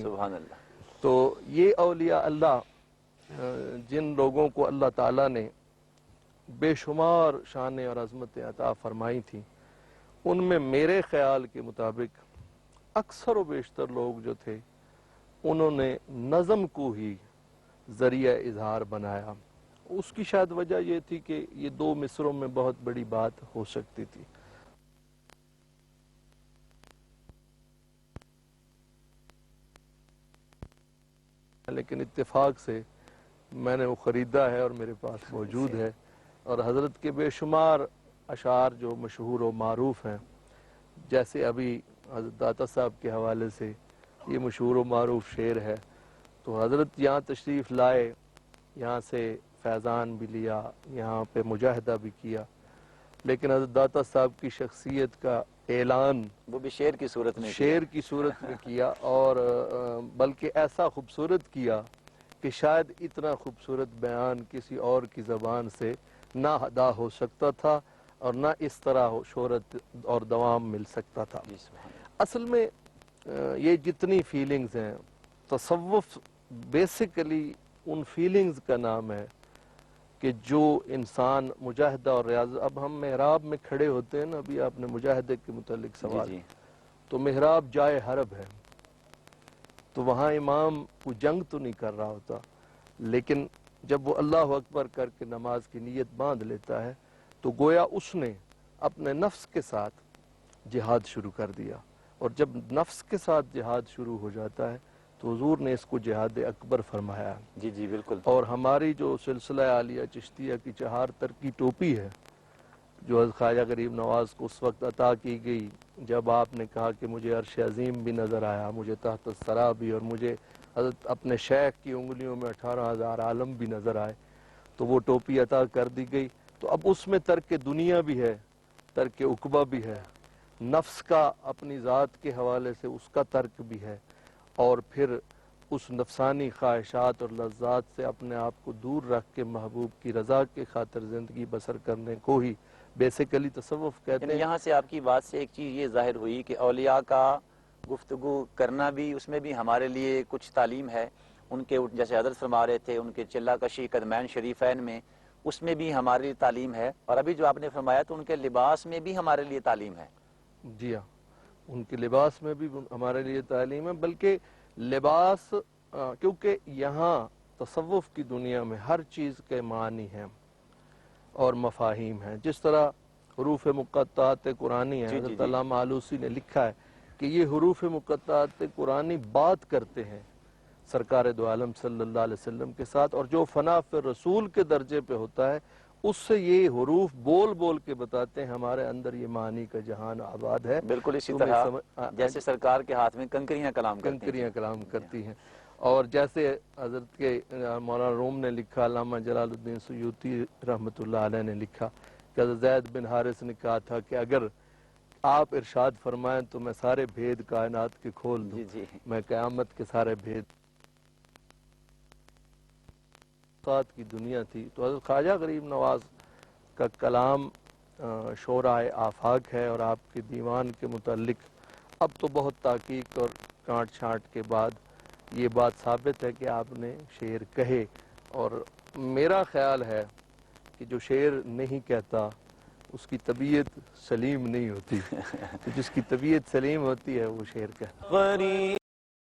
नहीं। सुभान अल्लाह। तो ये औलिया अल्लाह जिन लोगों को अल्लाह ताला ने बेशुमार शान और अज़मतें अता फरमाई थी, उनमें मेरे ख्याल के मुताबिक अक्सर व बेशतर लोग जो थे उन्होंने नज़म को ही ज़रिया इजहार बनाया। उसकी शायद वजह यह थी कि ये दो मिसरों में बहुत बड़ी बात हो सकती थी। लेकिन इत्तेफाक से मैंने वो ख़रीदा है और मेरे पास मौजूद है, और हज़रत के बेशुमार अशार जो मशहूर व मारूफ हैं, जैसे अभी हज़रत दाता साहब के हवाले से ये मशहूर व मारूफ शेर है। तो हज़रत यहाँ तशरीफ़ लाए, यहाँ से फैज़ान भी लिया, यहाँ पे मुजाहिदा भी किया, लेकिन हज़रत दाता साहब की शख्सियत का ऐलान वो भी शेर की सूरत में शेर की सूरत में किया, और बल्कि ऐसा खूबसूरत किया कि शायद इतना खूबसूरत बयान किसी और की ज़बान से ना अदा हो सकता था और ना इस तरह हो शोहरत और दवाम मिल सकता था। जी, सुभान अल्लाह। असल में ये जितनी फीलिंग्स हैं, तसव्वुफ बेसिकली उन फीलिंग्स का नाम है कि जो इंसान मुजाहिदा और रियाज़त, अब हम मेहराब में खड़े होते हैं ना, अभी आपने मुजाहिदे के मुतालिक सवाल, जी, जी। तो मेहराब जाए हरब है, तो वहाँ इमाम को जंग तो नहीं कर रहा होता, लेकिन जब वो अल्लाह अकबर करके नमाज की नीयत बांध लेता है तो गोया उसने अपने नफ्स के साथ जिहाद शुरू कर दिया, और जब नफ्स के साथ जिहाद शुरू हो जाता है तो हुजूर ने इसको जिहाद अकबर फरमाया। जी जी बिल्कुल। और हमारी जो सिलसिला आलिया चिश्तिया की चहार तर की टोपी है, जो हज़रत ख्वाजा गरीब नवाज को उस वक्त अता की गई जब आपने कहा कि मुझे अर्श अज़ीम भी नज़र आया, मुझे तहत सरा भी, और मुझे हज़रत अपने शेख की उंगलियों में 18,000 आलम भी नज़र आए, तो वो टोपी अता कर दी गई। तो अब उसमें तर्क दुनिया भी है, तर्क उकबा भी है, नफ्स का अपनी ज़ात के हवाले से उसका तर्क भी है, और फिर उस नफसानी ख्वाहिशात और लज्जात से अपने आप को दूर रख के महबूब की रज़ा के खातिर ज़िंदगी बसर करने को ही बेसिकली तसव्वुफ कहते हैं। यहाँ से आपकी बात से एक चीज़ ये जाहिर हुई कि औलिया का गुफ्तगू करना भी, उसमें भी हमारे लिए कुछ तालीम है। उनके जैसे हज़रत फरमा रहे थे उनके चिल्ला कशी कदमैन शरीफैन में, उसमें भी हमारे लिए तालीम है, और अभी जो आपने फरमाया तो उनके लिबास में भी हमारे लिए तालीम है। जी हाँ, उनके लिबास में भी हमारे लिए तालीम है, बल्कि लिबास क्योंकि यहाँ तसव्वुफ की दुनिया में हर चीज़ के मानी हैं और मफाहिम हैं। जिस तरह हरूफ मुक़त्तात कुरानी है, हज़रत अल्लामा आलूसी ने लिखा है कि ये हरूफ मुक़त्तात कुरानी बात करते हैं सरकार दो आलम सल्लल्लाहु अलैहि वसल्लम के साथ, और जो फना फिर रसूल के दर्जे पे होता है उससे ये हरूफ बोल बोल के बताते हैं हमारे अंदर ये मानी का जहान आबाद है। बिल्कुल इसी तरह जैसे सरकार के हाथ में कंकरियां कलाम करती हैं। और जैसे हजरत के मौलाना रूम ने लिखा, अल्लामा जलालुद्दीन सुयूती रहमतुल्लाह अलैह ने लिखा कि हज़रत ज़ैद बिन हारिस ने कहा था कि अगर आप इरशाद फरमाएं तो मैं सारे भेद कायनात के खोल दूं, मैं क़यामत के सारे भेद साथ की दुनिया थी। तो हज़रत ख्वाजा गरीब नवाज का कलाम शोराए आफाक है, और आपके दीवान के मुतालिक अब तो बहुत ताकीक और काट छाँट के बाद ये बात साबित है कि आपने शेर कहे, और मेरा ख्याल है कि जो शेर नहीं कहता उसकी तबीयत सलीम नहीं होती, तो जिसकी तबीयत सलीम होती है वो शेर कहता।